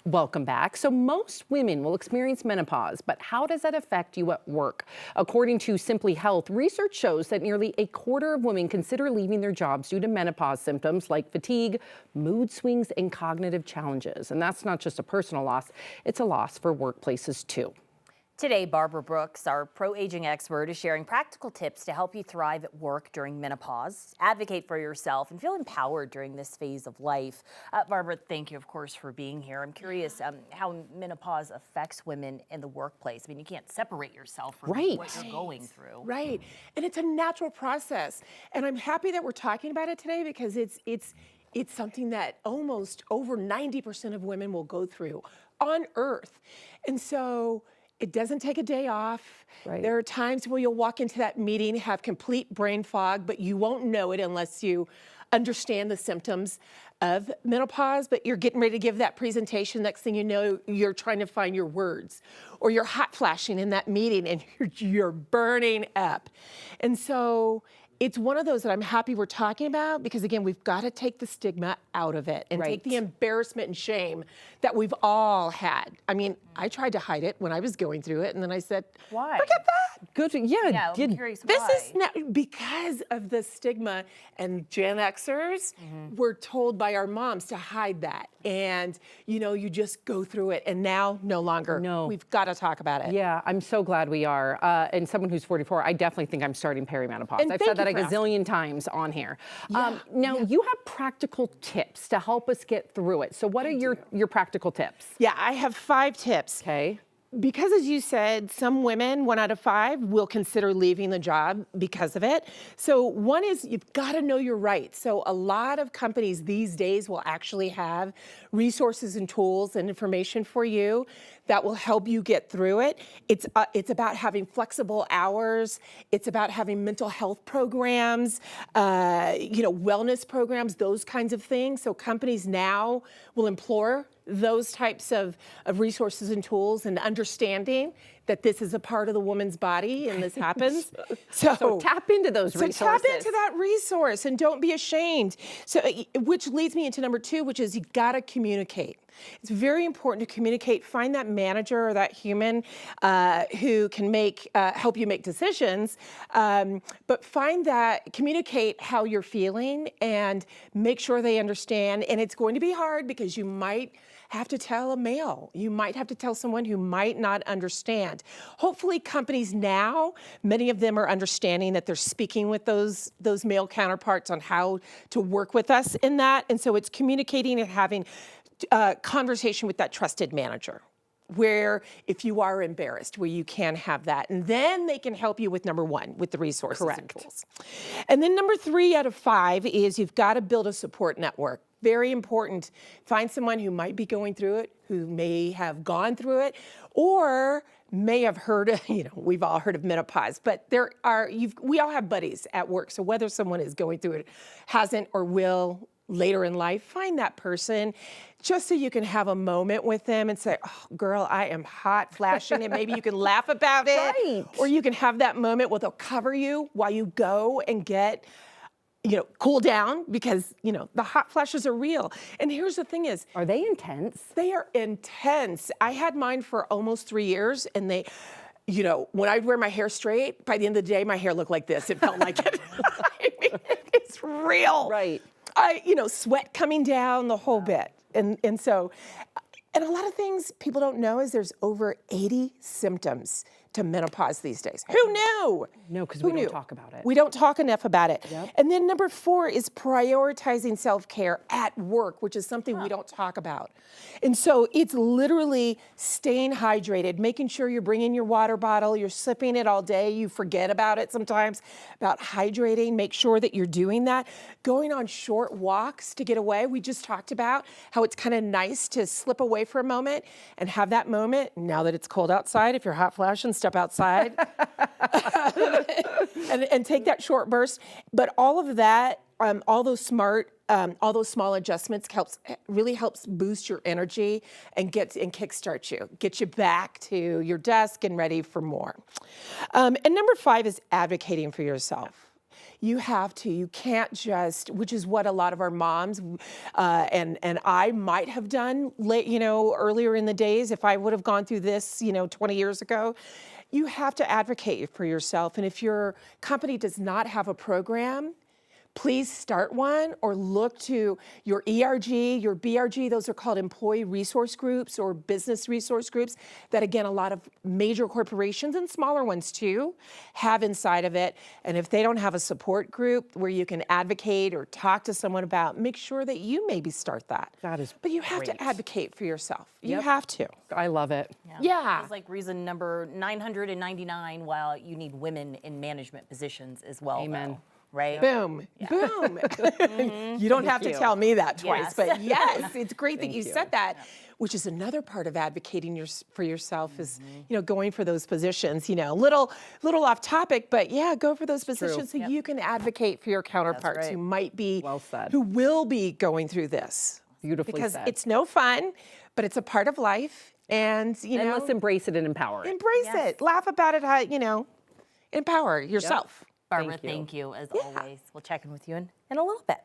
Welcome back. So most women will experience menopause, but how does that affect you at work? According to Simply Health, research shows that nearly a quarter of women consider leaving their jobs due to menopause symptoms like fatigue, mood swings, and cognitive challenges. And that's not just a personal loss, it's a loss for workplaces too. Today, Barbara Brooks, our pro-aging expert, is sharing practical tips to help you thrive at work during menopause, advocate for yourself, and feel empowered during this phase of life. Barbara, thank you, of course, for being here. I'm curious how menopause affects women in the workplace. I mean, you can't separate yourself from what you're going through. Right, and it's a natural process. And I'm happy that we're talking about it today because it's something that almost over 90% of women will go through on Earth. And so it doesn't take a day off. Right. There are times where you'll walk into that meeting, have complete brain fog, but you won't know it unless you understand the symptoms of menopause. But you're getting ready to give that presentation. Next thing you know, you're trying to find your words, or you're hot flashing in that meeting and you're burning up. And so it's one of those that I'm happy we're talking about because, again, we've got to take the stigma out of it and take the embarrassment and shame that we've all had. I mean, I tried to hide it when I was going through it, and then I said, why? Forget that. Good. Yeah, I'm curious This why. is not because of the stigma, and Gen Xers were told by our moms to hide that. And, you know, you just go through it, and now no longer. No. We've got to talk about it. Yeah, I'm so glad we are. And someone who's 44, I definitely think I'm starting perimenopause. And I've thank said that a you for gazillion times on here. Yeah, Now, you have practical tips to help us get through it. So what are your practical tips? Yeah, I have 5 tips. Okay. Because, as you said, some women, 1 out of 5, will consider leaving the job because of it. So one is you've got to know your rights. So a lot of companies these days will actually have resources and tools and information for you that will help you get through it. It's about having flexible hours. It's about having mental health programs, wellness programs, those kinds of things. So companies now will implore those types of resources and tools, and understanding that this is a part of the woman's body and this happens. So tap into those resources. So tap into that resource and don't be ashamed. So, which leads me into number 2, which is you gotta communicate. It's very important to communicate. Find that manager or that human who can help you make decisions, but communicate how you're feeling and make sure they understand. And it's going to be hard because you might have to tell a male. You might have to tell someone who might not understand. Hopefully companies now, many of them are understanding that they're speaking with those male counterparts on how to work with us in that. And so it's communicating and having conversation with that trusted manager, where if you are embarrassed, where you can have that. And then they can help you with number 1, with the resources and tools. And then number 3 out of 5 is you've got to build a support network. Very important. Find someone who might be going through it, who may have gone through it, or may have heard, we've all heard of menopause, but we all have buddies at work. So whether someone is going through it, hasn't, or will later in life, find that person just so you can have a moment with them and say, oh, girl, I am hot flashing, and maybe you can laugh about it. Right. Or you can have that moment where they'll cover you while you go and get cool down, because, the hot flashes are real. And here's the thing is, Are they intense? they are intense. I had mine for almost 3 years, and they, when I'd wear my hair straight, by the end of the day, my hair looked like this. It felt like it. I mean, it's real. Right. Sweat coming down, the whole bit. And so, and a lot of things people don't know is there's over 80 symptoms to menopause these days. Who knew? No, because we don't talk about it. We don't talk enough about it. Yep. And then number 4 is prioritizing self-care at work, which is something we don't talk about. And so it's literally staying hydrated, making sure you're bringing your water bottle, you're sipping it all day, you forget about it sometimes, about hydrating, make sure that you're doing that. Going on short walks to get away. We just talked about how it's kind of nice to slip away for a moment and have that moment, now that it's cold outside, if you're hot flashing, step outside and take that short burst. But all of that, all those small adjustments really helps boost your energy and kickstart you, get you back to your desk and ready for more. And number 5 is advocating for yourself. You have to. You can't just, which is what a lot of our moms and I might have done earlier in the days if I would have gone through this 20 years ago. You have to advocate for yourself, and if your company does not have a program, please start one or look to your ERG, your BRG. Those are called employee resource groups or business resource groups that, again, a lot of major corporations and smaller ones too have inside of it. And if they don't have a support group where you can advocate or talk to someone about, make sure that you maybe start that. That is But you have great. to advocate for yourself. You Yep. have to. I love it. Yeah. It's like reason number 999 why you need women in management positions as well. Amen. Though, right? Boom, boom. You don't have to tell me that twice, Yes. but yes, it's great that Thank you you. said that, which is another part of advocating for yourself is, going for those positions, little off topic, but yeah, go for those positions so you can advocate for your counterparts right. who might be, Well said. who will be going through this. Beautifully Because said. it's no fun, but it's a part of life. And, And let's embrace it and empower it. embrace it, laugh about it, empower yourself. Barbara, thank you as always. We'll check in with you in a little bit.